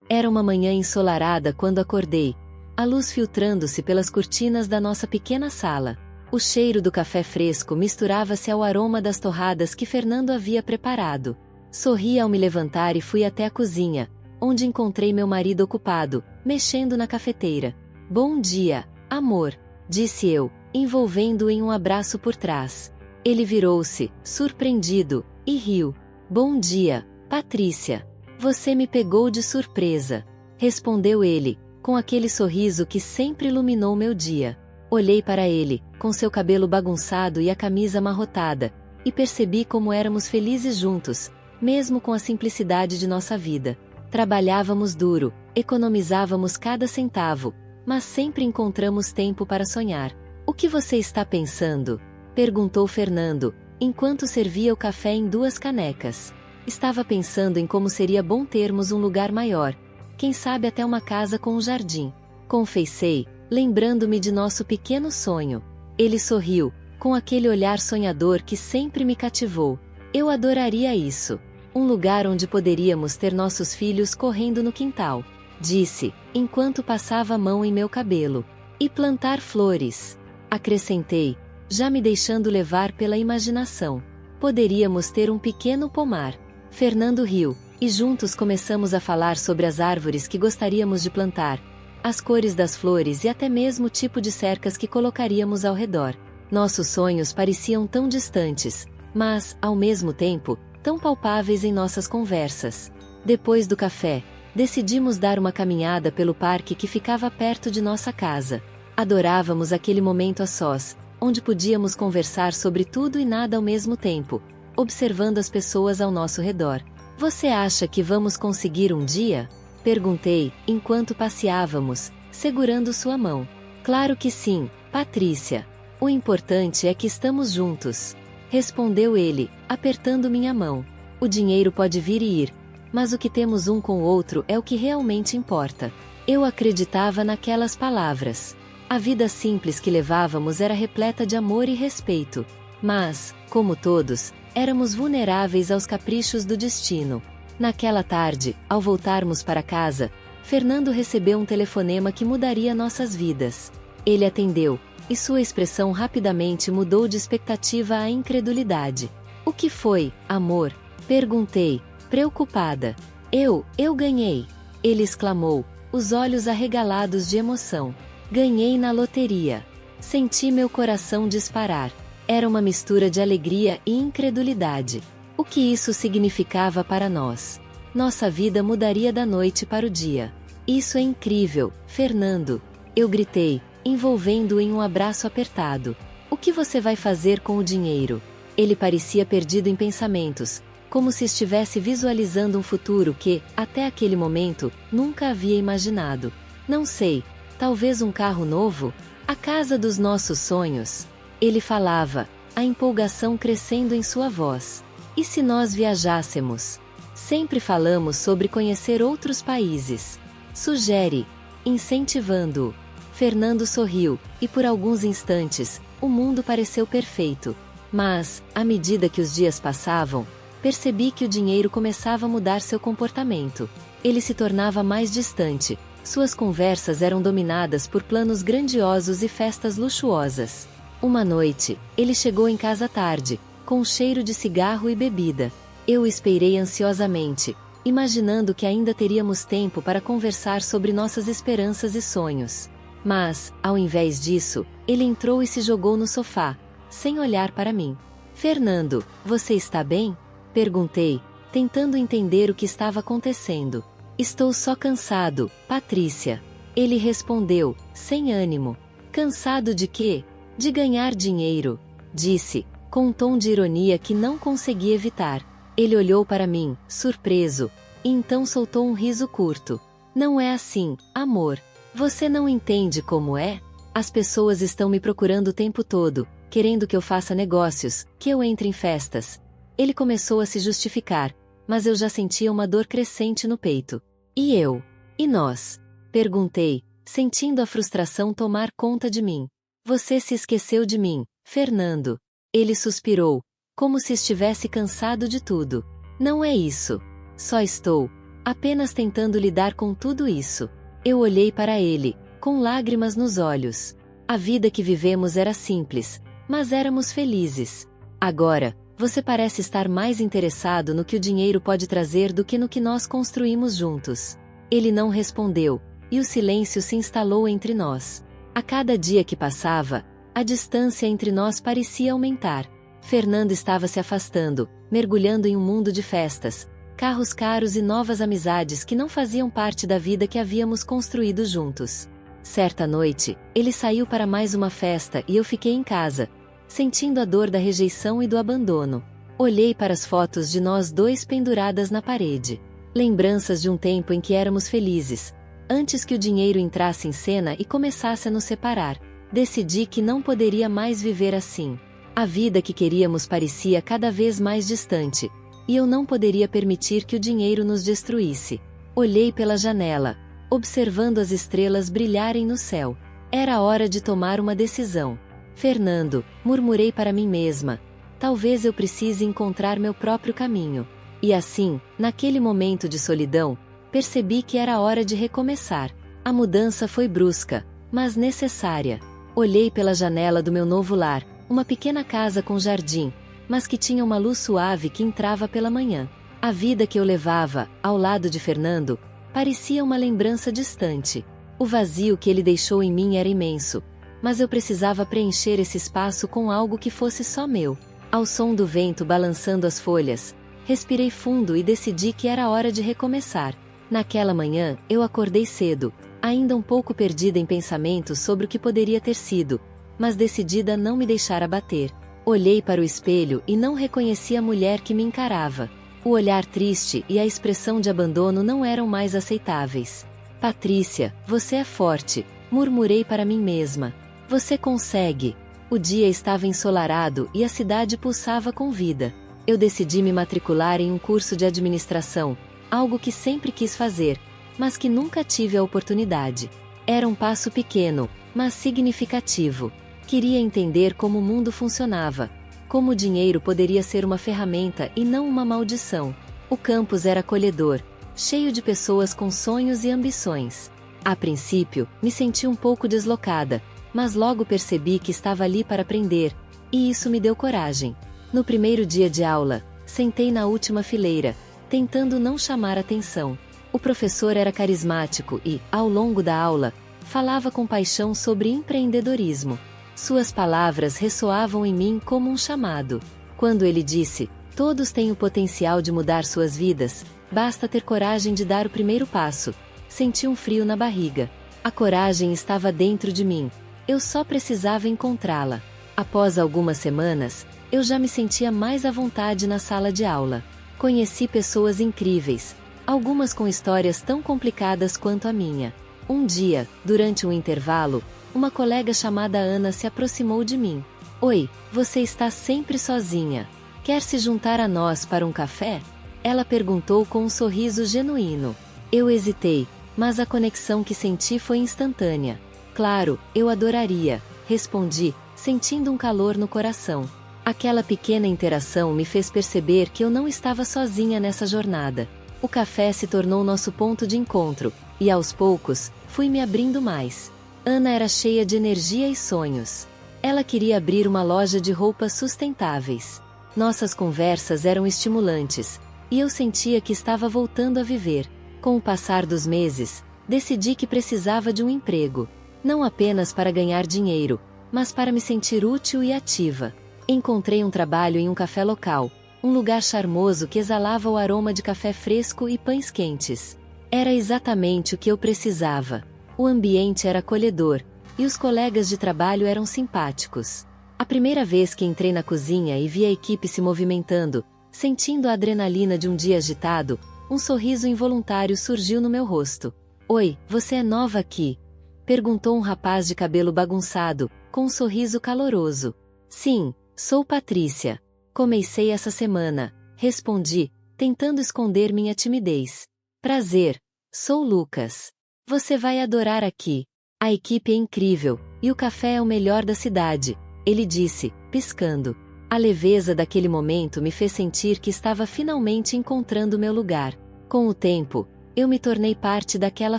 Era uma manhã ensolarada quando acordei, a luz filtrando-se pelas cortinas da nossa pequena sala. O cheiro do café fresco misturava-se ao aroma das torradas que Fernando havia preparado. Sorri ao me levantar e fui até a cozinha, onde encontrei meu marido ocupado, mexendo na cafeteira. "Bom dia, amor", disse eu, envolvendo-o em um abraço por trás. Ele virou-se, surpreendido, e riu. "Bom dia, Patrícia. Você me pegou de surpresa", respondeu ele, com aquele sorriso que sempre iluminou meu dia. Olhei para ele, com seu cabelo bagunçado e a camisa amarrotada, e percebi como éramos felizes juntos, mesmo com a simplicidade de nossa vida. Trabalhávamos duro, economizávamos cada centavo, mas sempre encontramos tempo para sonhar. "O que você está pensando?", perguntou Fernando, enquanto servia o café em 2 canecas. "Estava pensando em como seria bom termos um lugar maior, quem sabe até uma casa com um jardim", confessei, lembrando-me de nosso pequeno sonho. Ele sorriu, com aquele olhar sonhador que sempre me cativou. "Eu adoraria isso. Um lugar onde poderíamos ter nossos filhos correndo no quintal", disse, enquanto passava a mão em meu cabelo. "E plantar flores", acrescentei, já me deixando levar pela imaginação. "Poderíamos ter um pequeno pomar." Fernando riu, e juntos começamos a falar sobre as árvores que gostaríamos de plantar, as cores das flores e até mesmo o tipo de cercas que colocaríamos ao redor. Nossos sonhos pareciam tão distantes, mas, ao mesmo tempo, tão palpáveis em nossas conversas. Depois do café, decidimos dar uma caminhada pelo parque que ficava perto de nossa casa. Adorávamos aquele momento a sós, onde podíamos conversar sobre tudo e nada ao mesmo tempo, observando as pessoas ao nosso redor. "Você acha que vamos conseguir um dia?", perguntei, enquanto passeávamos, segurando sua mão. "Claro que sim, Patrícia. O importante é que estamos juntos", respondeu ele, apertando minha mão. "O dinheiro pode vir e ir, mas o que temos um com o outro é o que realmente importa." Eu acreditava naquelas palavras. A vida simples que levávamos era repleta de amor e respeito. Mas, como todos, éramos vulneráveis aos caprichos do destino. Naquela tarde, ao voltarmos para casa, Fernando recebeu um telefonema que mudaria nossas vidas. Ele atendeu, e sua expressão rapidamente mudou de expectativa à incredulidade. "O que foi, amor?", perguntei, preocupada. Eu ganhei", ele exclamou, os olhos arregalados de emoção. "Ganhei na loteria." Senti meu coração disparar. Era uma mistura de alegria e incredulidade. O que isso significava para nós? Nossa vida mudaria da noite para o dia. "Isso é incrível, Fernando", eu gritei, envolvendo-o em um abraço apertado. "O que você vai fazer com o dinheiro?" Ele parecia perdido em pensamentos, como se estivesse visualizando um futuro que, até aquele momento, nunca havia imaginado. "Não sei, talvez um carro novo? A casa dos nossos sonhos." Ele falava, a empolgação crescendo em sua voz. "E se nós viajássemos? Sempre falamos sobre conhecer outros países." Sugere, incentivando-o. Fernando sorriu, e por alguns instantes, o mundo pareceu perfeito. Mas, à medida que os dias passavam, percebi que o dinheiro começava a mudar seu comportamento. Ele se tornava mais distante, suas conversas eram dominadas por planos grandiosos e festas luxuosas. Uma noite, ele chegou em casa tarde, com cheiro de cigarro e bebida. Eu o esperei ansiosamente, imaginando que ainda teríamos tempo para conversar sobre nossas esperanças e sonhos. Mas, ao invés disso, ele entrou e se jogou no sofá, sem olhar para mim. "Fernando, você está bem?", perguntei, tentando entender o que estava acontecendo. "Estou só cansado, Patrícia", ele respondeu, sem ânimo. "Cansado de quê?" "De ganhar dinheiro", disse, com um tom de ironia que não consegui evitar. Ele olhou para mim, surpreso, e então soltou um riso curto. "Não é assim, amor. Você não entende como é? As pessoas estão me procurando o tempo todo, querendo que eu faça negócios, que eu entre em festas." Ele começou a se justificar, mas eu já sentia uma dor crescente no peito. "E eu? E nós?", perguntei, sentindo a frustração tomar conta de mim. "Você se esqueceu de mim, Fernando." Ele suspirou, como se estivesse cansado de tudo. "Não é isso. Só estou apenas tentando lidar com tudo isso. Eu olhei para ele, com lágrimas nos olhos. A vida que vivemos era simples, mas éramos felizes. Agora, você parece estar mais interessado no que o dinheiro pode trazer do que no que nós construímos juntos. Ele não respondeu, e o silêncio se instalou entre nós. A cada dia que passava, a distância entre nós parecia aumentar. Fernando estava se afastando, mergulhando em um mundo de festas, carros caros e novas amizades que não faziam parte da vida que havíamos construído juntos. Certa noite, ele saiu para mais uma festa e eu fiquei em casa, sentindo a dor da rejeição e do abandono. Olhei para as fotos de nós dois penduradas na parede. Lembranças de um tempo em que éramos felizes, antes que o dinheiro entrasse em cena e começasse a nos separar. Decidi que não poderia mais viver assim. A vida que queríamos parecia cada vez mais distante, e eu não poderia permitir que o dinheiro nos destruísse. Olhei pela janela, observando as estrelas brilharem no céu. Era hora de tomar uma decisão. Fernando, murmurei para mim mesma, talvez eu precise encontrar meu próprio caminho. E assim, naquele momento de solidão, percebi que era hora de recomeçar. A mudança foi brusca, mas necessária. Olhei pela janela do meu novo lar, uma pequena casa com jardim, mas que tinha uma luz suave que entrava pela manhã. A vida que eu levava, ao lado de Fernando, parecia uma lembrança distante. O vazio que ele deixou em mim era imenso, mas eu precisava preencher esse espaço com algo que fosse só meu. Ao som do vento balançando as folhas, respirei fundo e decidi que era hora de recomeçar. Naquela manhã, eu acordei cedo, ainda um pouco perdida em pensamentos sobre o que poderia ter sido, mas decidida a não me deixar abater. Olhei para o espelho e não reconheci a mulher que me encarava. O olhar triste e a expressão de abandono não eram mais aceitáveis. Patrícia, você é forte, murmurei para mim mesma. Você consegue. O dia estava ensolarado e a cidade pulsava com vida. Eu decidi me matricular em um curso de administração, algo que sempre quis fazer, mas que nunca tive a oportunidade. Era um passo pequeno, mas significativo. Queria entender como o mundo funcionava, como o dinheiro poderia ser uma ferramenta e não uma maldição. O campus era acolhedor, cheio de pessoas com sonhos e ambições. A princípio, me senti um pouco deslocada, mas logo percebi que estava ali para aprender, e isso me deu coragem. No primeiro dia de aula, sentei na última fileira, tentando não chamar atenção. O professor era carismático e, ao longo da aula, falava com paixão sobre empreendedorismo. Suas palavras ressoavam em mim como um chamado. Quando ele disse, todos têm o potencial de mudar suas vidas, basta ter coragem de dar o primeiro passo, senti um frio na barriga. A coragem estava dentro de mim. Eu só precisava encontrá-la. Após algumas semanas, eu já me sentia mais à vontade na sala de aula. Conheci pessoas incríveis, algumas com histórias tão complicadas quanto a minha. Um dia, durante um intervalo, uma colega chamada Ana se aproximou de mim. Oi, você está sempre sozinha. Quer se juntar a nós para um café? Ela perguntou com um sorriso genuíno. Eu hesitei, mas a conexão que senti foi instantânea. Claro, eu adoraria, respondi, sentindo um calor no coração. Aquela pequena interação me fez perceber que eu não estava sozinha nessa jornada. O café se tornou nosso ponto de encontro, e aos poucos, fui me abrindo mais. Ana era cheia de energia e sonhos. Ela queria abrir uma loja de roupas sustentáveis. Nossas conversas eram estimulantes, e eu sentia que estava voltando a viver. Com o passar dos meses, decidi que precisava de um emprego. Não apenas para ganhar dinheiro, mas para me sentir útil e ativa. Encontrei um trabalho em um café local, um lugar charmoso que exalava o aroma de café fresco e pães quentes. Era exatamente o que eu precisava. O ambiente era acolhedor, e os colegas de trabalho eram simpáticos. A primeira vez que entrei na cozinha e vi a equipe se movimentando, sentindo a adrenalina de um dia agitado, um sorriso involuntário surgiu no meu rosto. Oi, você é nova aqui? Perguntou um rapaz de cabelo bagunçado, com um sorriso caloroso. Sim, sou Patrícia. Comecei essa semana, respondi, tentando esconder minha timidez. Prazer, sou Lucas. Você vai adorar aqui. A equipe é incrível, e o café é o melhor da cidade, ele disse, piscando. A leveza daquele momento me fez sentir que estava finalmente encontrando meu lugar. Com o tempo, Eu me tornei parte daquela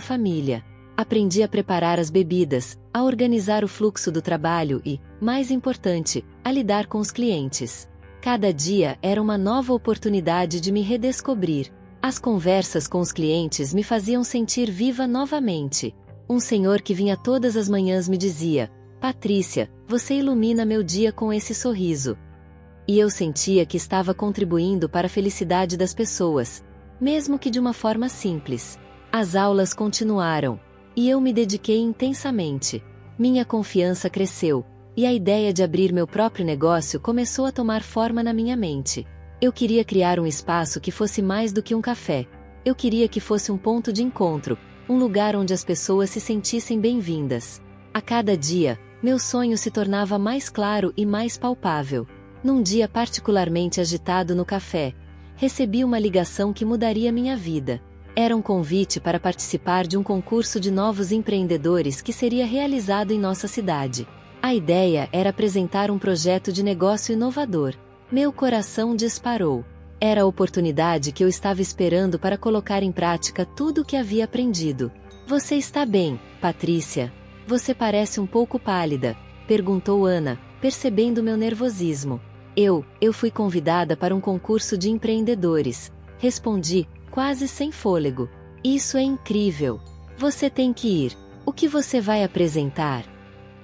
família. Aprendi a preparar as bebidas, a organizar o fluxo do trabalho e, mais importante, a lidar com os clientes. Cada dia era uma nova oportunidade de me redescobrir. As conversas com os clientes me faziam sentir viva novamente. Um senhor que vinha todas as manhãs me dizia: "Patrícia, você ilumina meu dia com esse sorriso." E eu sentia que estava contribuindo para a felicidade das pessoas, mesmo que de uma forma simples. As aulas continuaram, e eu me dediquei intensamente. Minha confiança cresceu, e a ideia de abrir meu próprio negócio começou a tomar forma na minha mente. Eu queria criar um espaço que fosse mais do que um café. Eu queria que fosse um ponto de encontro, um lugar onde as pessoas se sentissem bem-vindas. A cada dia, meu sonho se tornava mais claro e mais palpável. Num dia particularmente agitado no café, recebi uma ligação que mudaria minha vida. Era um convite para participar de um concurso de novos empreendedores que seria realizado em nossa cidade. A ideia era apresentar um projeto de negócio inovador. Meu coração disparou. Era a oportunidade que eu estava esperando para colocar em prática tudo o que havia aprendido. "Você está bem, Patrícia? Você parece um pouco pálida", perguntou Ana, percebendo meu nervosismo. Eu fui convidada para um concurso de empreendedores", respondi, quase sem fôlego. "Isso é incrível. Você tem que ir. O que você vai apresentar?"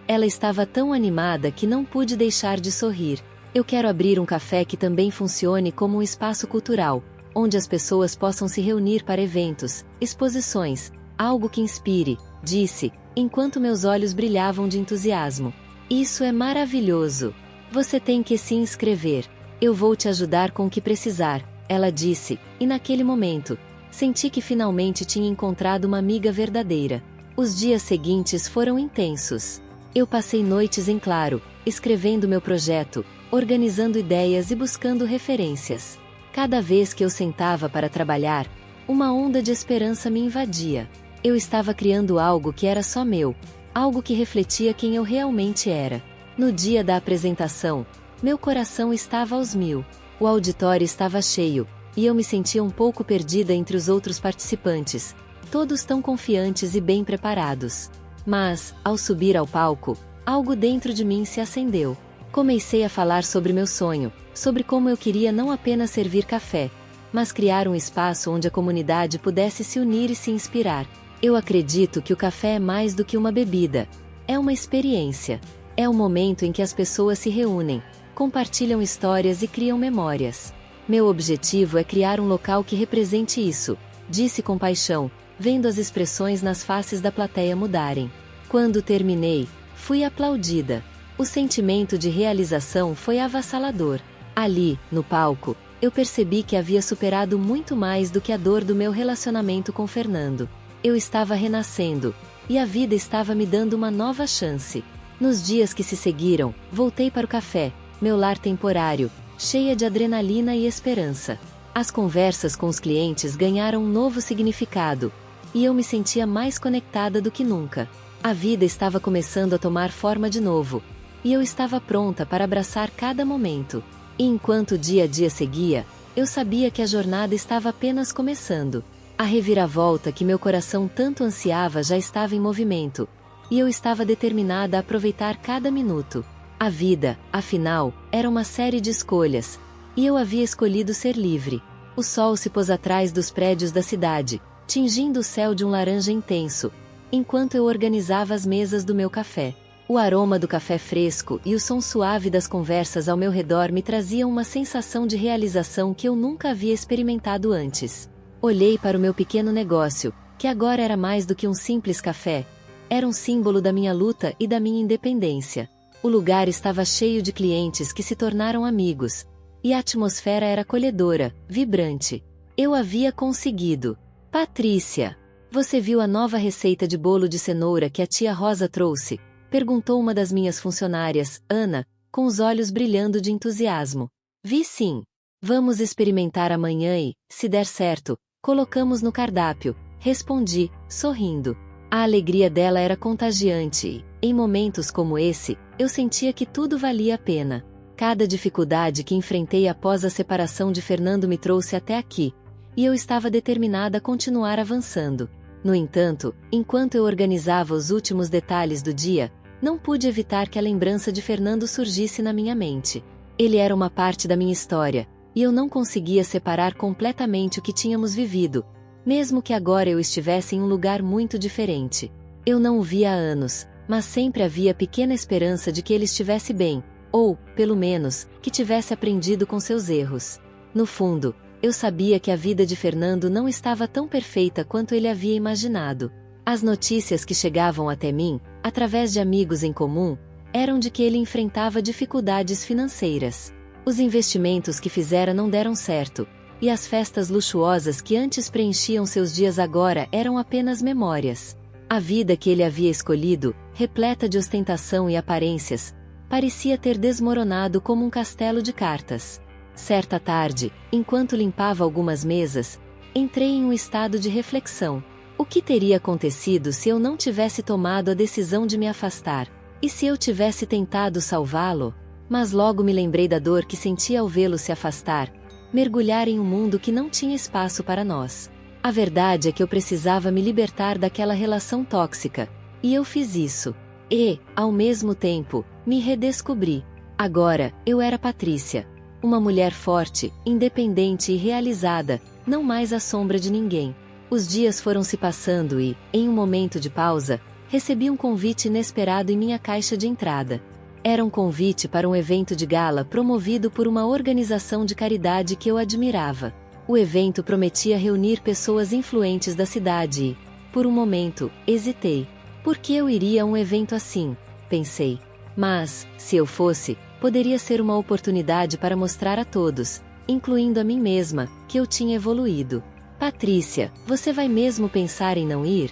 Ela estava tão animada que não pude deixar de sorrir. "Eu quero abrir um café que também funcione como um espaço cultural, onde as pessoas possam se reunir para eventos, exposições, algo que inspire", disse, enquanto meus olhos brilhavam de entusiasmo. "Isso é maravilhoso. Você tem que se inscrever. Eu vou te ajudar com o que precisar", ela disse, e naquele momento, senti que finalmente tinha encontrado uma amiga verdadeira. Os dias seguintes foram intensos. Eu passei noites em claro, escrevendo meu projeto, organizando ideias e buscando referências. Cada vez que eu sentava para trabalhar, uma onda de esperança me invadia. Eu estava criando algo que era só meu, algo que refletia quem eu realmente era. No dia da apresentação, meu coração estava aos mil. O auditório estava cheio, e eu me sentia um pouco perdida entre os outros participantes, todos tão confiantes e bem preparados. Mas, ao subir ao palco, algo dentro de mim se acendeu. Comecei a falar sobre meu sonho, sobre como eu queria não apenas servir café, mas criar um espaço onde a comunidade pudesse se unir e se inspirar. Eu acredito que o café é mais do que uma bebida. É uma experiência. É o momento em que as pessoas se reúnem, compartilham histórias e criam memórias. Meu objetivo é criar um local que represente isso, disse com paixão, vendo as expressões nas faces da plateia mudarem. Quando terminei, fui aplaudida. O sentimento de realização foi avassalador. Ali, no palco, eu percebi que havia superado muito mais do que a dor do meu relacionamento com Fernando. Eu estava renascendo, e a vida estava me dando uma nova chance. Nos dias que se seguiram, voltei para o café, meu lar temporário, cheia de adrenalina e esperança. As conversas com os clientes ganharam um novo significado, e eu me sentia mais conectada do que nunca. A vida estava começando a tomar forma de novo, e eu estava pronta para abraçar cada momento. E enquanto o dia a dia seguia, eu sabia que a jornada estava apenas começando. A reviravolta que meu coração tanto ansiava já estava em movimento, e eu estava determinada a aproveitar cada minuto. A vida, afinal, era uma série de escolhas, e eu havia escolhido ser livre. O sol se pôs atrás dos prédios da cidade, tingindo o céu de um laranja intenso, enquanto eu organizava as mesas do meu café. O aroma do café fresco e o som suave das conversas ao meu redor me traziam uma sensação de realização que eu nunca havia experimentado antes. Olhei para o meu pequeno negócio, que agora era mais do que um simples café. Era um símbolo da minha luta e da minha independência. O lugar estava cheio de clientes que se tornaram amigos, e a atmosfera era acolhedora, vibrante. Eu havia conseguido. "Patrícia, você viu a nova receita de bolo de cenoura que a tia Rosa trouxe?", perguntou uma das minhas funcionárias, Ana, com os olhos brilhando de entusiasmo. "Vi sim. Vamos experimentar amanhã e, se der certo, colocamos no cardápio", respondi, sorrindo. A alegria dela era contagiante e, em momentos como esse, eu sentia que tudo valia a pena. Cada dificuldade que enfrentei após a separação de Fernando me trouxe até aqui, e eu estava determinada a continuar avançando. No entanto, enquanto eu organizava os últimos detalhes do dia, não pude evitar que a lembrança de Fernando surgisse na minha mente. Ele era uma parte da minha história, e eu não conseguia separar completamente o que tínhamos vivido, mesmo que agora eu estivesse em um lugar muito diferente. Eu não o via há anos, mas sempre havia pequena esperança de que ele estivesse bem, ou, pelo menos, que tivesse aprendido com seus erros. No fundo, eu sabia que a vida de Fernando não estava tão perfeita quanto ele havia imaginado. As notícias que chegavam até mim, através de amigos em comum, eram de que ele enfrentava dificuldades financeiras. Os investimentos que fizera não deram certo, e as festas luxuosas que antes preenchiam seus dias agora eram apenas memórias. A vida que ele havia escolhido, repleta de ostentação e aparências, parecia ter desmoronado como um castelo de cartas. Certa tarde, enquanto limpava algumas mesas, entrei em um estado de reflexão. O que teria acontecido se eu não tivesse tomado a decisão de me afastar? E se eu tivesse tentado salvá-lo? Mas logo me lembrei da dor que sentia ao vê-lo se afastar, mergulhar em um mundo que não tinha espaço para nós. A verdade é que eu precisava me libertar daquela relação tóxica, e eu fiz isso. E, ao mesmo tempo, me redescobri. Agora, eu era Patrícia. Uma mulher forte, independente e realizada, não mais à sombra de ninguém. Os dias foram se passando e, em um momento de pausa, recebi um convite inesperado em minha caixa de entrada. Era um convite para um evento de gala promovido por uma organização de caridade que eu admirava. O evento prometia reunir pessoas influentes da cidade e, por um momento, hesitei. Por que eu iria a um evento assim? Pensei. Mas, se eu fosse, poderia ser uma oportunidade para mostrar a todos, incluindo a mim mesma, que eu tinha evoluído. Patrícia, você vai mesmo pensar em não ir?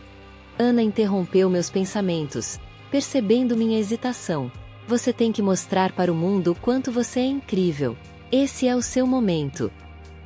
Ana interrompeu meus pensamentos, percebendo minha hesitação. Você tem que mostrar para o mundo o quanto você é incrível. Esse é o seu momento.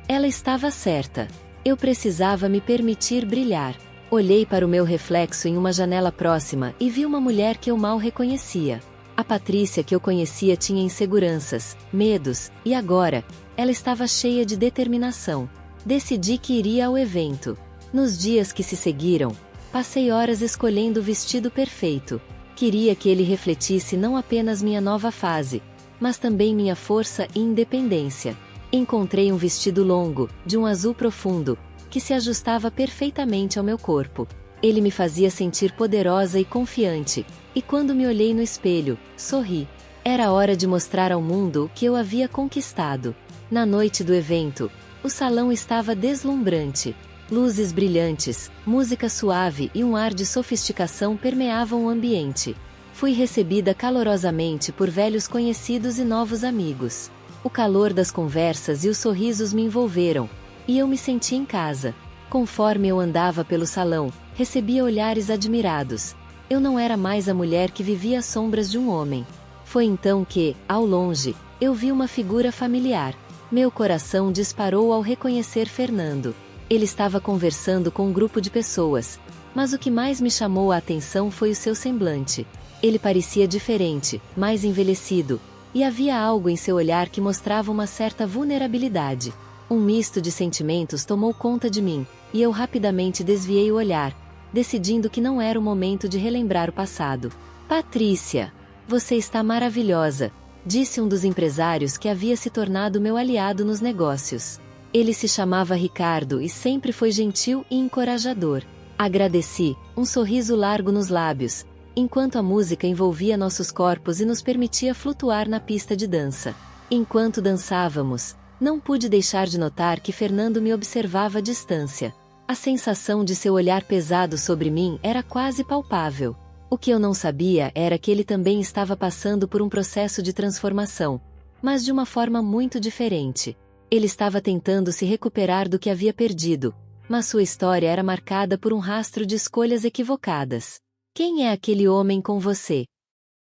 Ela estava certa. Eu precisava me permitir brilhar. Olhei para o meu reflexo em uma janela próxima e vi uma mulher que eu mal reconhecia. A Patrícia que eu conhecia tinha inseguranças, medos, e agora, ela estava cheia de determinação. Decidi que iria ao evento. Nos dias que se seguiram, passei horas escolhendo o vestido perfeito. Queria que ele refletisse não apenas minha nova fase, mas também minha força e independência. Encontrei um vestido longo, de um azul profundo, que se ajustava perfeitamente ao meu corpo. Ele me fazia sentir poderosa e confiante, e quando me olhei no espelho, sorri. Era hora de mostrar ao mundo o que eu havia conquistado. Na noite do evento, o salão estava deslumbrante. Luzes brilhantes, música suave e um ar de sofisticação permeavam o ambiente. Fui recebida calorosamente por velhos conhecidos e novos amigos. O calor das conversas e os sorrisos me envolveram, e eu me senti em casa. Conforme eu andava pelo salão, recebia olhares admirados. Eu não era mais a mulher que vivia às sombras de um homem. Foi então que, ao longe, eu vi uma figura familiar. Meu coração disparou ao reconhecer Fernando. Ele estava conversando com um grupo de pessoas, mas o que mais me chamou a atenção foi o seu semblante. Ele parecia diferente, mais envelhecido, e havia algo em seu olhar que mostrava uma certa vulnerabilidade. Um misto de sentimentos tomou conta de mim, e eu rapidamente desviei o olhar, decidindo que não era o momento de relembrar o passado. Patrícia, você está maravilhosa, disse um dos empresários que havia se tornado meu aliado nos negócios. Ele se chamava Ricardo e sempre foi gentil e encorajador. Agradeci, um sorriso largo nos lábios, enquanto a música envolvia nossos corpos e nos permitia flutuar na pista de dança. Enquanto dançávamos, não pude deixar de notar que Fernando me observava à distância. A sensação de seu olhar pesado sobre mim era quase palpável. O que eu não sabia era que ele também estava passando por um processo de transformação, mas de uma forma muito diferente. Ele estava tentando se recuperar do que havia perdido, mas sua história era marcada por um rastro de escolhas equivocadas. Quem é aquele homem com você?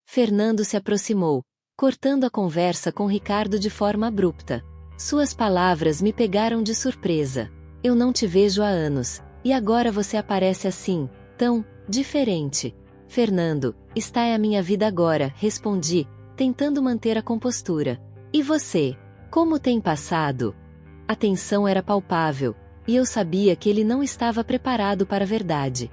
Fernando se aproximou, cortando a conversa com Ricardo de forma abrupta. Suas palavras me pegaram de surpresa. Eu não te vejo há anos, e agora você aparece assim, tão diferente. Fernando, esta é a minha vida agora, respondi, tentando manter a compostura. E você? Como tem passado? A tensão era palpável, e eu sabia que ele não estava preparado para a verdade.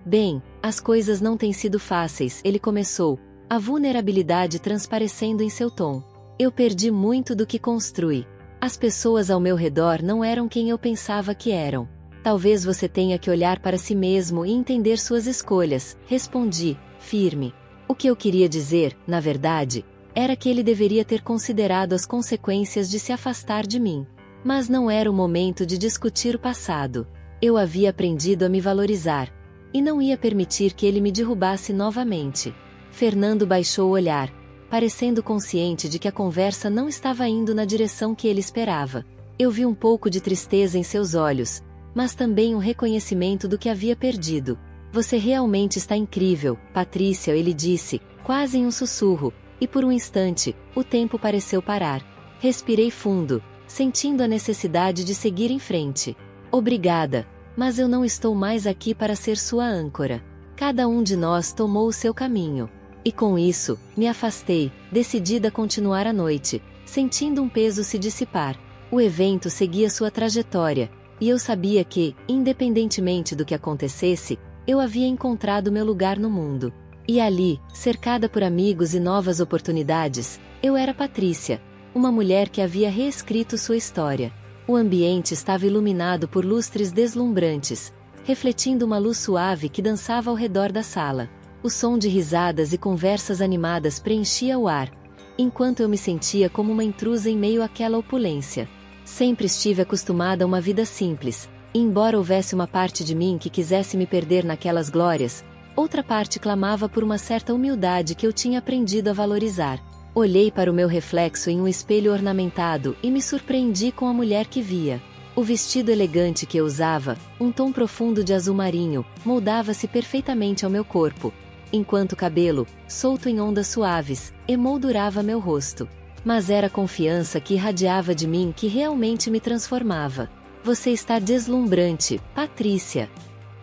Bem, as coisas não têm sido fáceis, ele começou, a vulnerabilidade transparecendo em seu tom. Eu perdi muito do que construí. As pessoas ao meu redor não eram quem eu pensava que eram. Talvez você tenha que olhar para si mesmo e entender suas escolhas, respondi, firme. O que eu queria dizer, na verdade, era que ele deveria ter considerado as consequências de se afastar de mim. Mas não era o momento de discutir o passado. Eu havia aprendido a me valorizar. E não ia permitir que ele me derrubasse novamente. Fernando baixou o olhar, parecendo consciente de que a conversa não estava indo na direção que ele esperava. Eu vi um pouco de tristeza em seus olhos, mas também um reconhecimento do que havia perdido. Você realmente está incrível, Patrícia, ele disse, quase em um sussurro, e por um instante, o tempo pareceu parar. Respirei fundo, sentindo a necessidade de seguir em frente. Obrigada, mas eu não estou mais aqui para ser sua âncora. Cada um de nós tomou o seu caminho. E com isso, me afastei, decidida a continuar a noite, sentindo um peso se dissipar. O evento seguia sua trajetória, e eu sabia que, independentemente do que acontecesse, eu havia encontrado meu lugar no mundo. E ali, cercada por amigos e novas oportunidades, eu era Patrícia, uma mulher que havia reescrito sua história. O ambiente estava iluminado por lustres deslumbrantes, refletindo uma luz suave que dançava ao redor da sala. O som de risadas e conversas animadas preenchia o ar, enquanto eu me sentia como uma intrusa em meio àquela opulência. Sempre estive acostumada a uma vida simples, e embora houvesse uma parte de mim que quisesse me perder naquelas glórias, outra parte clamava por uma certa humildade que eu tinha aprendido a valorizar. Olhei para o meu reflexo em um espelho ornamentado e me surpreendi com a mulher que via. O vestido elegante que eu usava, um tom profundo de azul marinho, moldava-se perfeitamente ao meu corpo, enquanto o cabelo, solto em ondas suaves, emoldurava meu rosto. Mas era a confiança que irradiava de mim que realmente me transformava. Você está deslumbrante, Patrícia.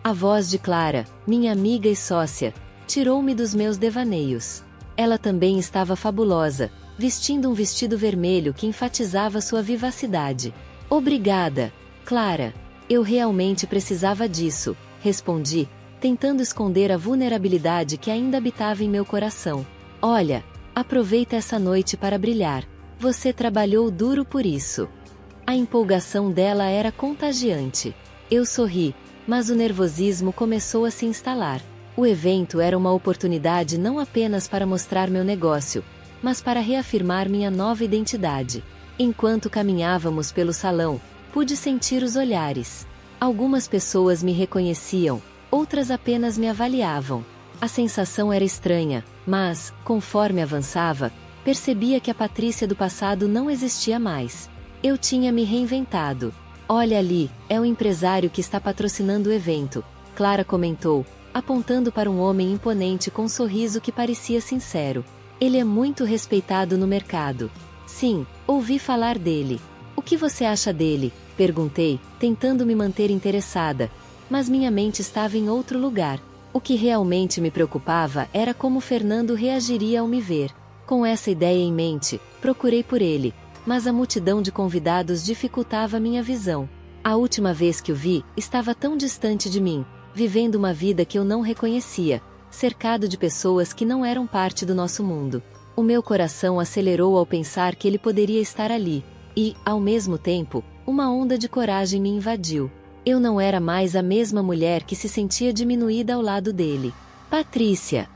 A voz de Clara, minha amiga e sócia, tirou-me dos meus devaneios. Ela também estava fabulosa, vestindo um vestido vermelho que enfatizava sua vivacidade. Obrigada, Clara. Eu realmente precisava disso, respondi, tentando esconder a vulnerabilidade que ainda habitava em meu coração. Olha, aproveita essa noite para brilhar. Você trabalhou duro por isso. A empolgação dela era contagiante. Eu sorri, mas o nervosismo começou a se instalar. O evento era uma oportunidade não apenas para mostrar meu negócio, mas para reafirmar minha nova identidade. Enquanto caminhávamos pelo salão, pude sentir os olhares. Algumas pessoas me reconheciam, outras apenas me avaliavam. A sensação era estranha, mas, conforme avançava, percebia que a Patrícia do passado não existia mais. Eu tinha me reinventado. Olha ali, é o empresário que está patrocinando o evento, Clara comentou, apontando para um homem imponente com um sorriso que parecia sincero. Ele é muito respeitado no mercado. Sim, ouvi falar dele. O que você acha dele? Perguntei, tentando me manter interessada, mas minha mente estava em outro lugar. O que realmente me preocupava era como Fernando reagiria ao me ver. Com essa ideia em mente, procurei por ele, mas a multidão de convidados dificultava minha visão. A última vez que o vi, estava tão distante de mim, vivendo uma vida que eu não reconhecia, cercado de pessoas que não eram parte do nosso mundo. O meu coração acelerou ao pensar que ele poderia estar ali, e, ao mesmo tempo, uma onda de coragem me invadiu. Eu não era mais a mesma mulher que se sentia diminuída ao lado dele. Patrícia!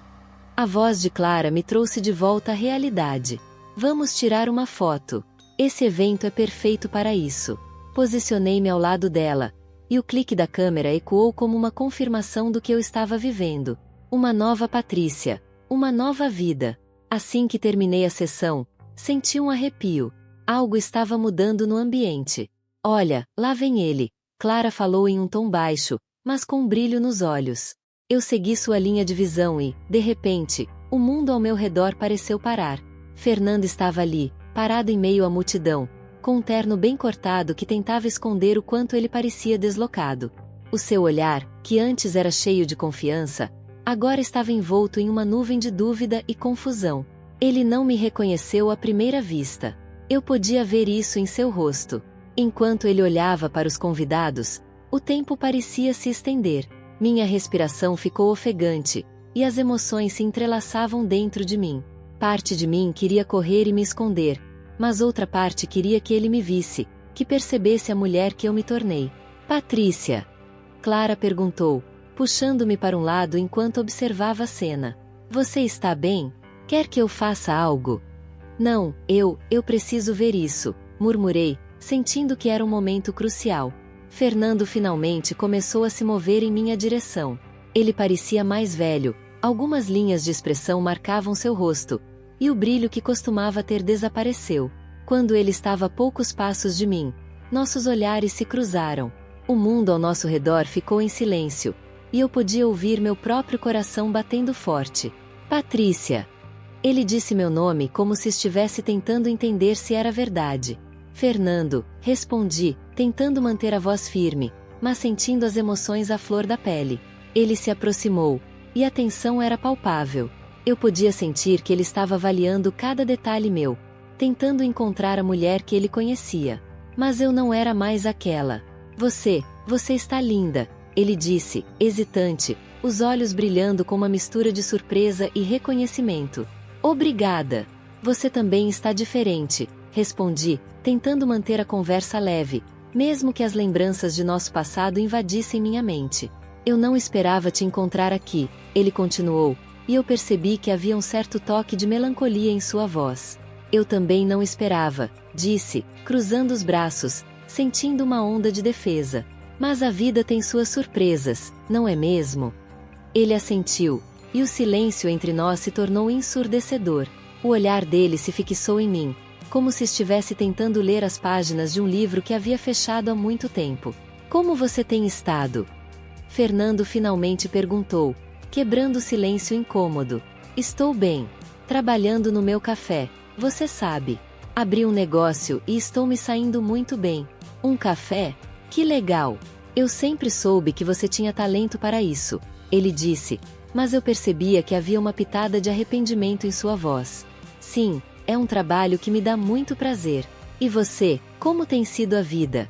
A voz de Clara me trouxe de volta à realidade. Vamos tirar uma foto. Esse evento é perfeito para isso. Posicionei-me ao lado dela, e o clique da câmera ecoou como uma confirmação do que eu estava vivendo. Uma nova Patrícia. Uma nova vida. Assim que terminei a sessão, senti um arrepio. Algo estava mudando no ambiente. Olha, lá vem ele. Clara falou em um tom baixo, mas com um brilho nos olhos. Eu segui sua linha de visão e, de repente, o mundo ao meu redor pareceu parar. Fernando estava ali, parado em meio à multidão, com um terno bem cortado que tentava esconder o quanto ele parecia deslocado. O seu olhar, que antes era cheio de confiança, agora estava envolto em uma nuvem de dúvida e confusão. Ele não me reconheceu à primeira vista. Eu podia ver isso em seu rosto. Enquanto ele olhava para os convidados, o tempo parecia se estender. Minha respiração ficou ofegante, e as emoções se entrelaçavam dentro de mim. Parte de mim queria correr e me esconder, mas outra parte queria que ele me visse, que percebesse a mulher que eu me tornei. Patrícia? Clara perguntou, puxando-me para um lado enquanto observava a cena. Você está bem? Quer que eu faça algo? Não, eu preciso ver isso, murmurei, sentindo que era um momento crucial. Fernando finalmente começou a se mover em minha direção. Ele parecia mais velho, algumas linhas de expressão marcavam seu rosto, e o brilho que costumava ter desapareceu. Quando ele estava a poucos passos de mim, nossos olhares se cruzaram. O mundo ao nosso redor ficou em silêncio, e eu podia ouvir meu próprio coração batendo forte. Patrícia! Ele disse meu nome como se estivesse tentando entender se era verdade. Fernando, respondi, tentando manter a voz firme, mas sentindo as emoções à flor da pele. Ele se aproximou, e a tensão era palpável. Eu podia sentir que ele estava avaliando cada detalhe meu, tentando encontrar a mulher que ele conhecia. Mas eu não era mais aquela. Você está linda, ele disse, hesitante, os olhos brilhando com uma mistura de surpresa e reconhecimento. Obrigada. Você também está diferente, respondi, tentando manter a conversa leve, mesmo que as lembranças de nosso passado invadissem minha mente. Eu não esperava te encontrar aqui, ele continuou, e eu percebi que havia um certo toque de melancolia em sua voz. Eu também não esperava, disse, cruzando os braços, sentindo uma onda de defesa. Mas a vida tem suas surpresas, não é mesmo? Ele assentiu, e o silêncio entre nós se tornou ensurdecedor. O olhar dele se fixou em mim, como se estivesse tentando ler as páginas de um livro que havia fechado há muito tempo. Como você tem estado? Fernando finalmente perguntou, quebrando o silêncio incômodo. Estou bem. Trabalhando no meu café, você sabe. Abri um negócio e estou me saindo muito bem. Um café? Que legal! Eu sempre soube que você tinha talento para isso, ele disse, mas eu percebia que havia uma pitada de arrependimento em sua voz. Sim, é um trabalho que me dá muito prazer. E você, como tem sido a vida?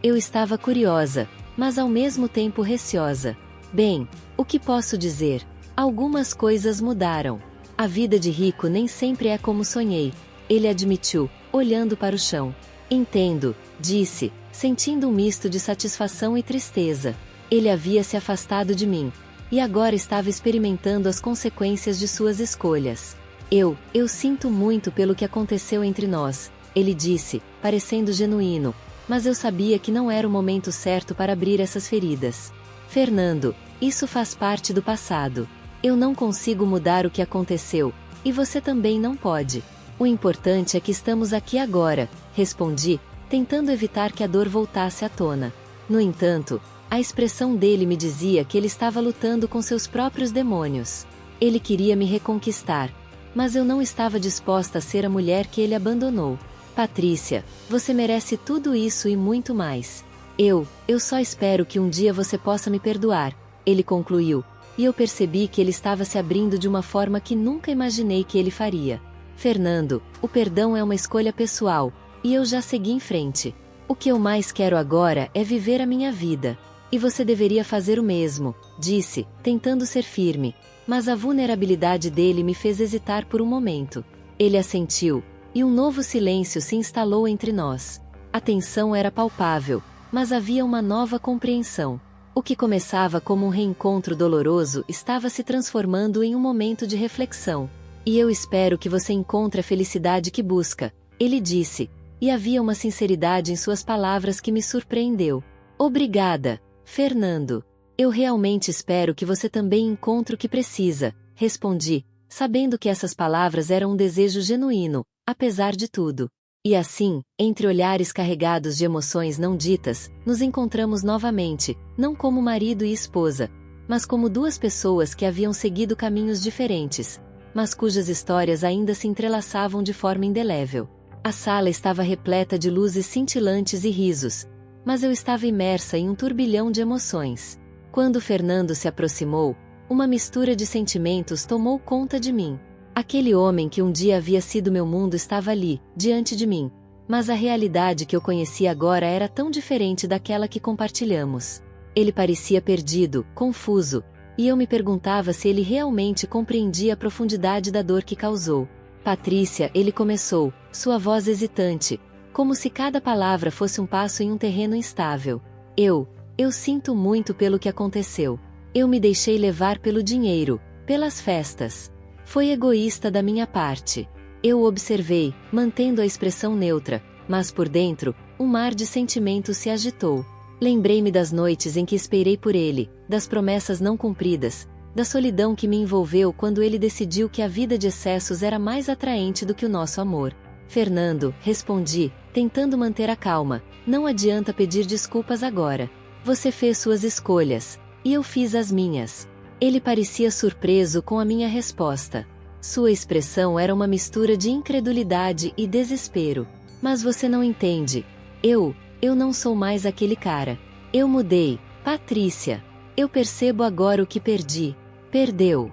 Eu estava curiosa, mas ao mesmo tempo receosa. Bem, o que posso dizer? Algumas coisas mudaram. A vida de rico nem sempre é como sonhei, ele admitiu, olhando para o chão. Entendo, disse, sentindo um misto de satisfação e tristeza. Ele havia se afastado de mim, e agora estava experimentando as consequências de suas escolhas. Eu sinto muito pelo que aconteceu entre nós, ele disse, parecendo genuíno, mas eu sabia que não era o momento certo para abrir essas feridas. Fernando, isso faz parte do passado. Eu não consigo mudar o que aconteceu, e você também não pode. O importante é que estamos aqui agora, respondi, tentando evitar que a dor voltasse à tona. No entanto, a expressão dele me dizia que ele estava lutando com seus próprios demônios. Ele queria me reconquistar, mas eu não estava disposta a ser a mulher que ele abandonou. Patrícia, você merece tudo isso e muito mais. Eu só espero que um dia você possa me perdoar, ele concluiu, e eu percebi que ele estava se abrindo de uma forma que nunca imaginei que ele faria. Fernando, o perdão é uma escolha pessoal, e eu já segui em frente. O que eu mais quero agora é viver a minha vida. E você deveria fazer o mesmo, disse, tentando ser firme, mas a vulnerabilidade dele me fez hesitar por um momento. Ele assentiu, e um novo silêncio se instalou entre nós. A tensão era palpável, mas havia uma nova compreensão. O que começava como um reencontro doloroso estava se transformando em um momento de reflexão. E eu espero que você encontre a felicidade que busca, ele disse, e havia uma sinceridade em suas palavras que me surpreendeu. Obrigada, Fernando. Eu realmente espero que você também encontre o que precisa, respondi, sabendo que essas palavras eram um desejo genuíno, apesar de tudo. E assim, entre olhares carregados de emoções não ditas, nos encontramos novamente, não como marido e esposa, mas como duas pessoas que haviam seguido caminhos diferentes, mas cujas histórias ainda se entrelaçavam de forma indelével. A sala estava repleta de luzes cintilantes e risos, mas eu estava imersa em um turbilhão de emoções. Quando Fernando se aproximou, uma mistura de sentimentos tomou conta de mim. Aquele homem que um dia havia sido meu mundo estava ali, diante de mim, mas a realidade que eu conhecia agora era tão diferente daquela que compartilhamos. Ele parecia perdido, confuso, e eu me perguntava se ele realmente compreendia a profundidade da dor que causou. Patrícia, ele começou, sua voz hesitante, como se cada palavra fosse um passo em um terreno instável. Eu sinto muito pelo que aconteceu. Eu me deixei levar pelo dinheiro, pelas festas. Foi egoísta da minha parte. Eu o observei, mantendo a expressão neutra, mas por dentro, um mar de sentimentos se agitou. Lembrei-me das noites em que esperei por ele, das promessas não cumpridas, da solidão que me envolveu quando ele decidiu que a vida de excessos era mais atraente do que o nosso amor. Fernando, respondi, tentando manter a calma, não adianta pedir desculpas agora. Você fez suas escolhas, e eu fiz as minhas. Ele parecia surpreso com a minha resposta. Sua expressão era uma mistura de incredulidade e desespero. Mas você não entende. Eu não sou mais aquele cara. Eu mudei, Patrícia. Eu percebo agora o que perdi. Perdeu.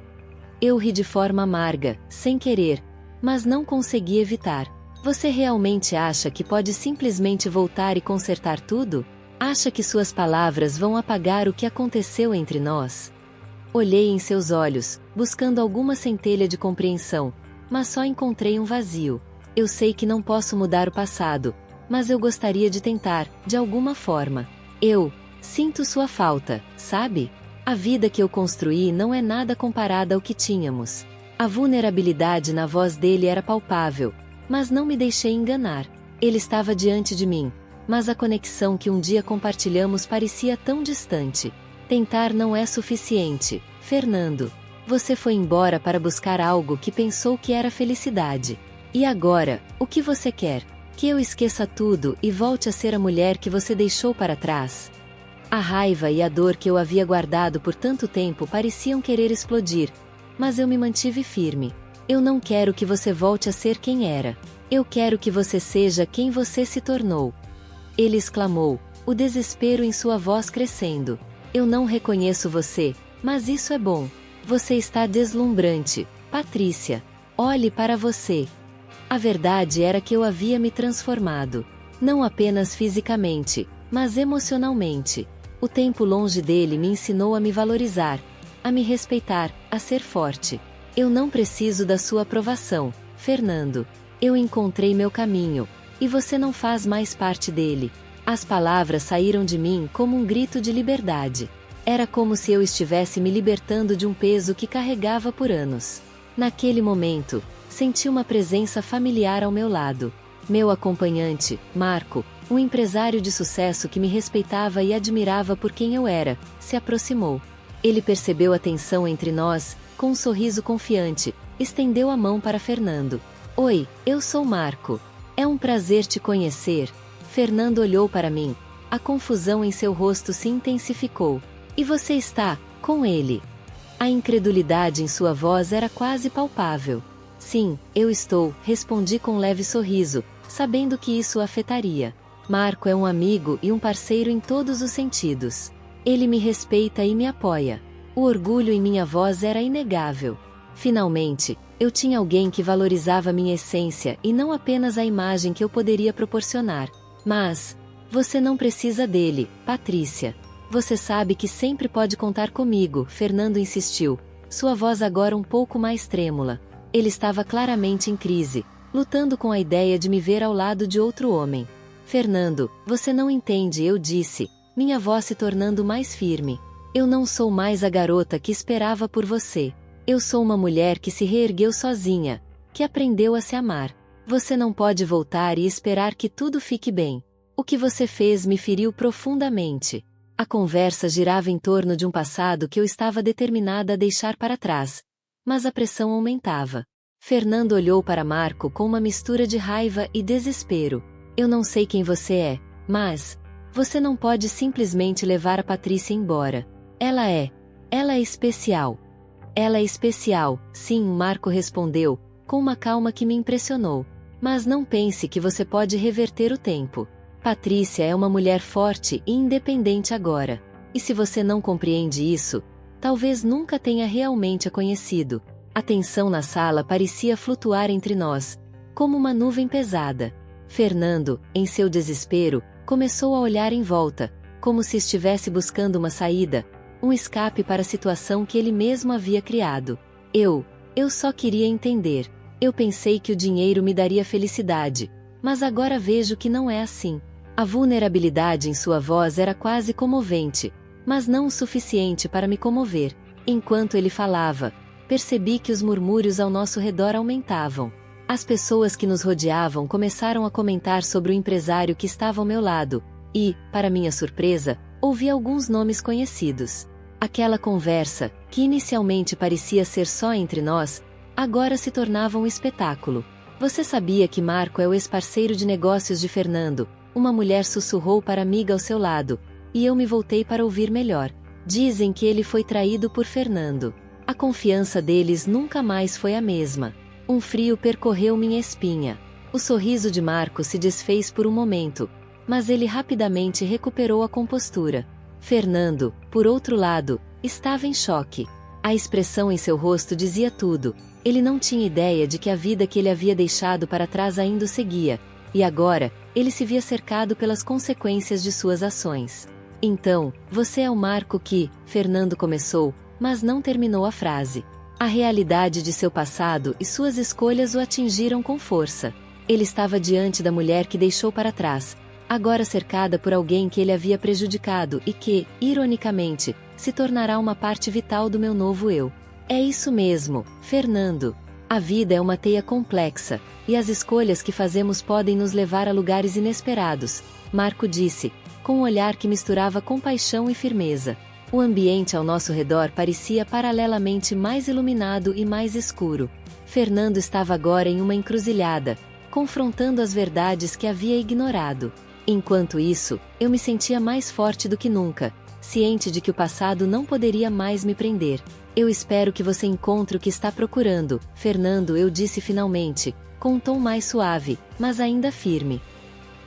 Eu ri de forma amarga, sem querer, mas não consegui evitar. Você realmente acha que pode simplesmente voltar e consertar tudo? Acha que suas palavras vão apagar o que aconteceu entre nós? Olhei em seus olhos, buscando alguma centelha de compreensão, mas só encontrei um vazio. Eu sei que não posso mudar o passado, mas eu gostaria de tentar, de alguma forma. Eu sinto sua falta, sabe? A vida que eu construí não é nada comparada ao que tínhamos. A vulnerabilidade na voz dele era palpável, mas não me deixei enganar. Ele estava diante de mim, mas a conexão que um dia compartilhamos parecia tão distante. Tentar não é suficiente, Fernando. Você foi embora para buscar algo que pensou que era felicidade. E agora, o que você quer? Que eu esqueça tudo e volte a ser a mulher que você deixou para trás? A raiva e a dor que eu havia guardado por tanto tempo pareciam querer explodir, mas eu me mantive firme. Eu não quero que você volte a ser quem era. Eu quero que você seja quem você se tornou. Ele exclamou, o desespero em sua voz crescendo. Eu não reconheço você, mas isso é bom. Você está deslumbrante, Patrícia. Olhe para você. A verdade era que eu havia me transformado. Não apenas fisicamente, mas emocionalmente. O tempo longe dele me ensinou a me valorizar, a me respeitar, a ser forte. Eu não preciso da sua aprovação, Fernando. Eu encontrei meu caminho, e você não faz mais parte dele. As palavras saíram de mim como um grito de liberdade. Era como se eu estivesse me libertando de um peso que carregava por anos. Naquele momento, senti uma presença familiar ao meu lado. Meu acompanhante, Marco, um empresário de sucesso que me respeitava e admirava por quem eu era, se aproximou. Ele percebeu a tensão entre nós, com um sorriso confiante, estendeu a mão para Fernando. Oi, eu sou Marco. É um prazer te conhecer. Fernando olhou para mim. A confusão em seu rosto se intensificou. E você está com ele? A incredulidade em sua voz era quase palpável. Sim, eu estou, respondi com um leve sorriso, sabendo que isso o afetaria. Marco é um amigo e um parceiro em todos os sentidos. Ele me respeita e me apoia. O orgulho em minha voz era inegável. Finalmente, eu tinha alguém que valorizava minha essência e não apenas a imagem que eu poderia proporcionar. Mas, você não precisa dele, Patrícia. Você sabe que sempre pode contar comigo, Fernando insistiu, sua voz agora um pouco mais trêmula. Ele estava claramente em crise, lutando com a ideia de me ver ao lado de outro homem. Fernando, você não entende, eu disse, minha voz se tornando mais firme. Eu não sou mais a garota que esperava por você. Eu sou uma mulher que se reergueu sozinha, que aprendeu a se amar. Você não pode voltar e esperar que tudo fique bem. O que você fez me feriu profundamente. A conversa girava em torno de um passado que eu estava determinada a deixar para trás. Mas a pressão aumentava. Fernando olhou para Marco com uma mistura de raiva e desespero. Eu não sei quem você é, mas você não pode simplesmente levar a Patrícia embora. Ela é especial. Ela é especial, sim, Marco respondeu, com uma calma que me impressionou. Mas não pense que você pode reverter o tempo. Patrícia é uma mulher forte e independente agora. E se você não compreende isso, talvez nunca tenha realmente a conhecido. A tensão na sala parecia flutuar entre nós, como uma nuvem pesada. Fernando, em seu desespero, começou a olhar em volta, como se estivesse buscando uma saída, um escape para a situação que ele mesmo havia criado. Eu só queria entender. Eu pensei que o dinheiro me daria felicidade, mas agora vejo que não é assim. A vulnerabilidade em sua voz era quase comovente, mas não o suficiente para me comover. Enquanto ele falava, percebi que os murmúrios ao nosso redor aumentavam. As pessoas que nos rodeavam começaram a comentar sobre o empresário que estava ao meu lado, e, para minha surpresa, ouvi alguns nomes conhecidos. Aquela conversa, que inicialmente parecia ser só entre nós, agora se tornava um espetáculo. Você sabia que Marco é o ex-parceiro de negócios de Fernando? Uma mulher sussurrou para a amiga ao seu lado, e eu me voltei para ouvir melhor. Dizem que ele foi traído por Fernando. A confiança deles nunca mais foi a mesma. Um frio percorreu minha espinha. O sorriso de Marco se desfez por um momento, mas ele rapidamente recuperou a compostura. Fernando, por outro lado, estava em choque. A expressão em seu rosto dizia tudo. Ele não tinha ideia de que a vida que ele havia deixado para trás ainda o seguia, e agora, ele se via cercado pelas consequências de suas ações. Então, você é o Marco que, Fernando começou, mas não terminou a frase. A realidade de seu passado e suas escolhas o atingiram com força. Ele estava diante da mulher que deixou para trás, agora cercada por alguém que ele havia prejudicado e que, ironicamente, se tornará uma parte vital do meu novo eu. É isso mesmo, Fernando. A vida é uma teia complexa, e as escolhas que fazemos podem nos levar a lugares inesperados, Marco disse, com um olhar que misturava compaixão e firmeza. O ambiente ao nosso redor parecia paralelamente mais iluminado e mais escuro. Fernando estava agora em uma encruzilhada, confrontando as verdades que havia ignorado. Enquanto isso, eu me sentia mais forte do que nunca, ciente de que o passado não poderia mais me prender. Eu espero que você encontre o que está procurando, Fernando, eu disse finalmente, com um tom mais suave, mas ainda firme.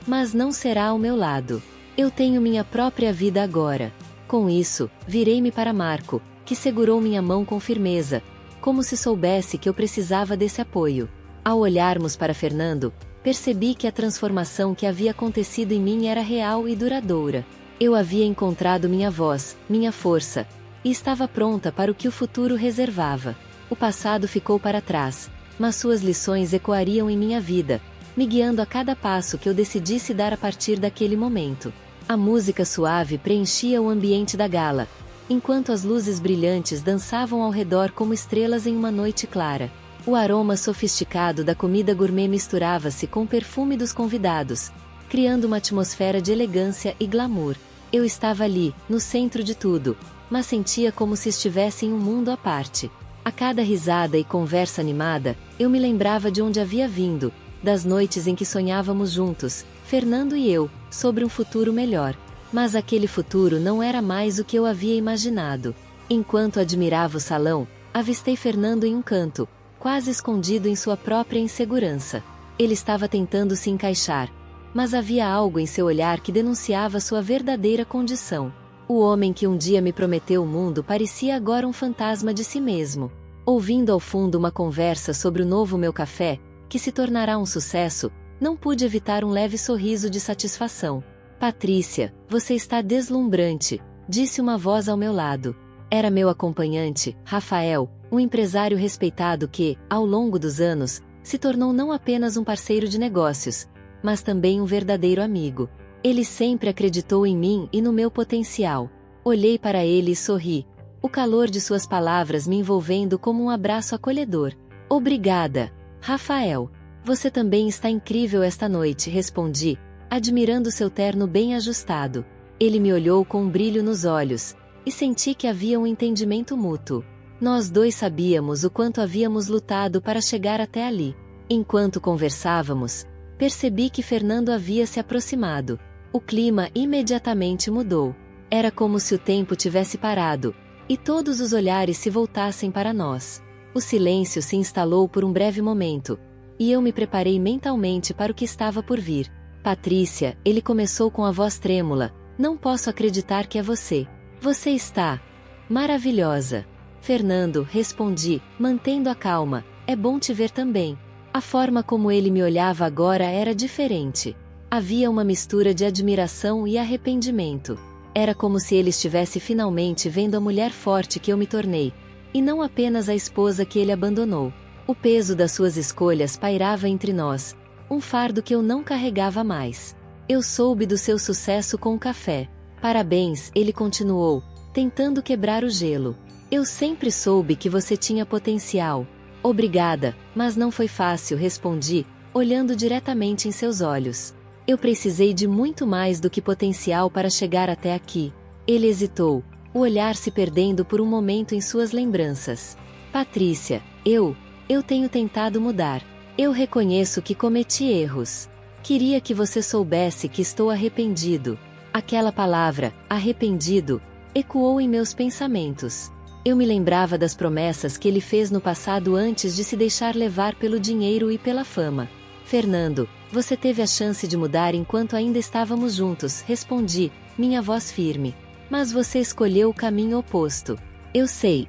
Mas não será ao meu lado. Eu tenho minha própria vida agora. Com isso, virei-me para Marco, que segurou minha mão com firmeza, como se soubesse que eu precisava desse apoio. Ao olharmos para Fernando, percebi que a transformação que havia acontecido em mim era real e duradoura. Eu havia encontrado minha voz, minha força, e estava pronta para o que o futuro reservava. O passado ficou para trás, mas suas lições ecoariam em minha vida, me guiando a cada passo que eu decidisse dar a partir daquele momento. A música suave preenchia o ambiente da gala, enquanto as luzes brilhantes dançavam ao redor como estrelas em uma noite clara. O aroma sofisticado da comida gourmet misturava-se com o perfume dos convidados, criando uma atmosfera de elegância e glamour. Eu estava ali, no centro de tudo, mas sentia como se estivesse em um mundo à parte. A cada risada e conversa animada, eu me lembrava de onde havia vindo, das noites em que sonhávamos juntos, Fernando e eu, sobre um futuro melhor. Mas aquele futuro não era mais o que eu havia imaginado. Enquanto admirava o salão, avistei Fernando em um canto, quase escondido em sua própria insegurança. Ele estava tentando se encaixar, mas havia algo em seu olhar que denunciava sua verdadeira condição. O homem que um dia me prometeu o mundo parecia agora um fantasma de si mesmo. Ouvindo ao fundo uma conversa sobre o novo meu café, que se tornará um sucesso, não pude evitar um leve sorriso de satisfação. Patrícia, você está deslumbrante, disse uma voz ao meu lado. Era meu acompanhante, Rafael, um empresário respeitado que, ao longo dos anos, se tornou não apenas um parceiro de negócios, mas também um verdadeiro amigo. Ele sempre acreditou em mim e no meu potencial. Olhei para ele e sorri, o calor de suas palavras me envolvendo como um abraço acolhedor. Obrigada, Rafael. Você também está incrível esta noite, respondi, admirando seu terno bem ajustado. Ele me olhou com um brilho nos olhos, e senti que havia um entendimento mútuo. Nós dois sabíamos o quanto havíamos lutado para chegar até ali. Enquanto conversávamos, percebi que Fernando havia se aproximado. O clima imediatamente mudou. Era como se o tempo tivesse parado, e todos os olhares se voltassem para nós. O silêncio se instalou por um breve momento, e eu me preparei mentalmente para o que estava por vir. Patrícia, ele começou com a voz trêmula, não posso acreditar que é você. Você está maravilhosa. Fernando, respondi, mantendo a calma, é bom te ver também. A forma como ele me olhava agora era diferente. Havia uma mistura de admiração e arrependimento. Era como se ele estivesse finalmente vendo a mulher forte que eu me tornei, e não apenas a esposa que ele abandonou. O peso das suas escolhas pairava entre nós, um fardo que eu não carregava mais. Eu soube do seu sucesso com o café. Parabéns, ele continuou, tentando quebrar o gelo. Eu sempre soube que você tinha potencial. Obrigada, mas não foi fácil, respondi, olhando diretamente em seus olhos. Eu precisei de muito mais do que potencial para chegar até aqui. Ele hesitou, o olhar se perdendo por um momento em suas lembranças. Patrícia, eu tenho tentado mudar. Eu reconheço que cometi erros. Queria que você soubesse que estou arrependido. Aquela palavra, arrependido, ecoou em meus pensamentos. Eu me lembrava das promessas que ele fez no passado antes de se deixar levar pelo dinheiro e pela fama. Fernando, você teve a chance de mudar enquanto ainda estávamos juntos, respondi, minha voz firme. Mas você escolheu o caminho oposto. Eu sei.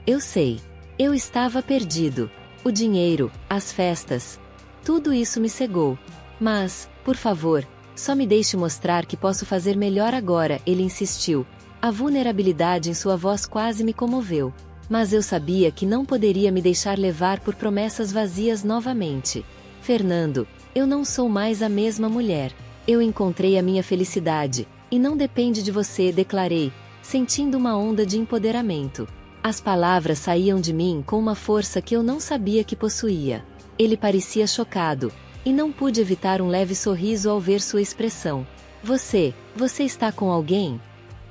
Eu estava perdido. O dinheiro, as festas, tudo isso me cegou. Mas, por favor, só me deixe mostrar que posso fazer melhor agora, ele insistiu. A vulnerabilidade em sua voz quase me comoveu. Mas eu sabia que não poderia me deixar levar por promessas vazias novamente. Fernando, eu não sou mais a mesma mulher. Eu encontrei a minha felicidade, e não depende de você, declarei, sentindo uma onda de empoderamento. As palavras saíam de mim com uma força que eu não sabia que possuía. Ele parecia chocado, e não pude evitar um leve sorriso ao ver sua expressão. Você está com alguém?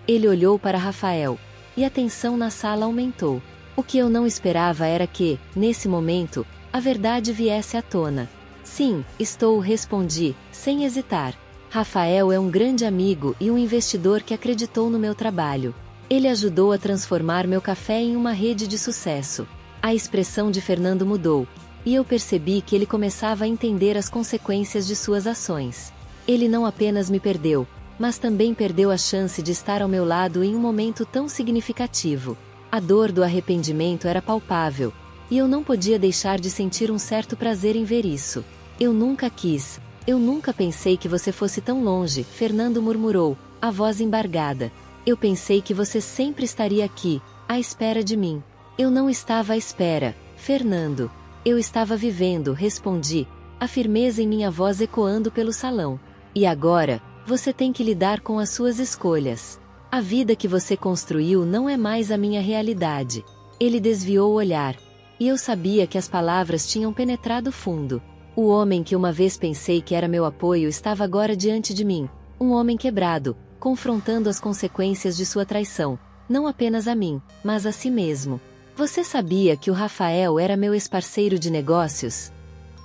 Ele olhou para Rafael, e a tensão na sala aumentou. O que eu não esperava era que, nesse momento, a verdade viesse à tona. Sim, estou, respondi, sem hesitar. Rafael é um grande amigo e um investidor que acreditou no meu trabalho. Ele ajudou a transformar meu café em uma rede de sucesso. A expressão de Fernando mudou, e eu percebi que ele começava a entender as consequências de suas ações. Ele não apenas me perdeu, mas também perdeu a chance de estar ao meu lado em um momento tão significativo. A dor do arrependimento era palpável, e eu não podia deixar de sentir um certo prazer em ver isso. Eu nunca pensei que você fosse tão longe, Fernando murmurou, a voz embargada. Eu pensei que você sempre estaria aqui, à espera de mim. Eu não estava à espera, Fernando. Eu estava vivendo, respondi, a firmeza em minha voz ecoando pelo salão. E agora, você tem que lidar com as suas escolhas. A vida que você construiu não é mais a minha realidade. Ele desviou o olhar. E eu sabia que as palavras tinham penetrado fundo. O homem que uma vez pensei que era meu apoio estava agora diante de mim. Um homem quebrado, confrontando as consequências de sua traição. Não apenas a mim, mas a si mesmo. Você sabia que o Rafael era meu ex-parceiro de negócios?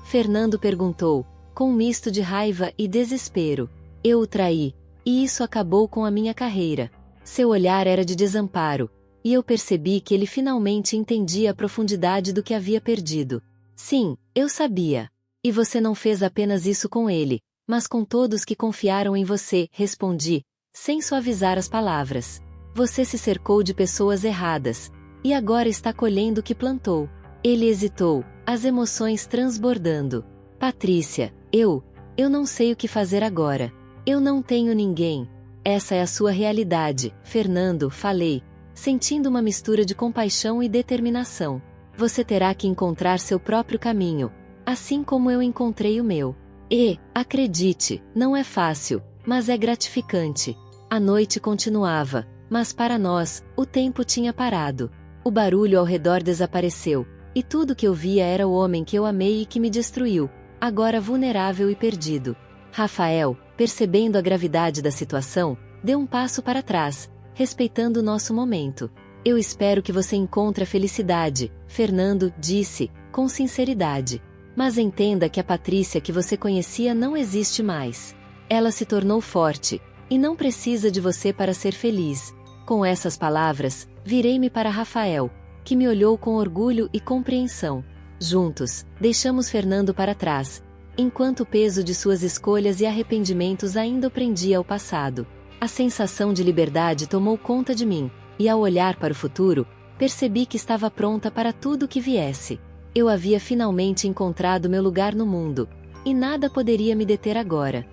Fernando perguntou, com um misto de raiva e desespero. Eu o traí, e isso acabou com a minha carreira. Seu olhar era de desamparo, e eu percebi que ele finalmente entendia a profundidade do que havia perdido. Sim, eu sabia. E você não fez apenas isso com ele, mas com todos que confiaram em você, respondi, sem suavizar as palavras. Você se cercou de pessoas erradas, e agora está colhendo o que plantou. Ele hesitou, as emoções transbordando. Patrícia, eu não sei o que fazer agora. Eu não tenho ninguém. Essa é a sua realidade, Fernando, falei, sentindo uma mistura de compaixão e determinação. Você terá que encontrar seu próprio caminho, assim como eu encontrei o meu. E, acredite, não é fácil, mas é gratificante. A noite continuava, mas para nós, o tempo tinha parado. O barulho ao redor desapareceu, e tudo que eu via era o homem que eu amei e que me destruiu, agora vulnerável e perdido. Rafael, percebendo a gravidade da situação, deu um passo para trás, respeitando o nosso momento. Eu espero que você encontre a felicidade, Fernando disse, com sinceridade. Mas entenda que a Patrícia que você conhecia não existe mais. Ela se tornou forte, e não precisa de você para ser feliz. Com essas palavras, virei-me para Rafael, que me olhou com orgulho e compreensão. Juntos, deixamos Fernando para trás, enquanto o peso de suas escolhas e arrependimentos ainda o prendia ao passado. A sensação de liberdade tomou conta de mim, e ao olhar para o futuro, percebi que estava pronta para tudo o que viesse. Eu havia finalmente encontrado meu lugar no mundo, e nada poderia me deter agora.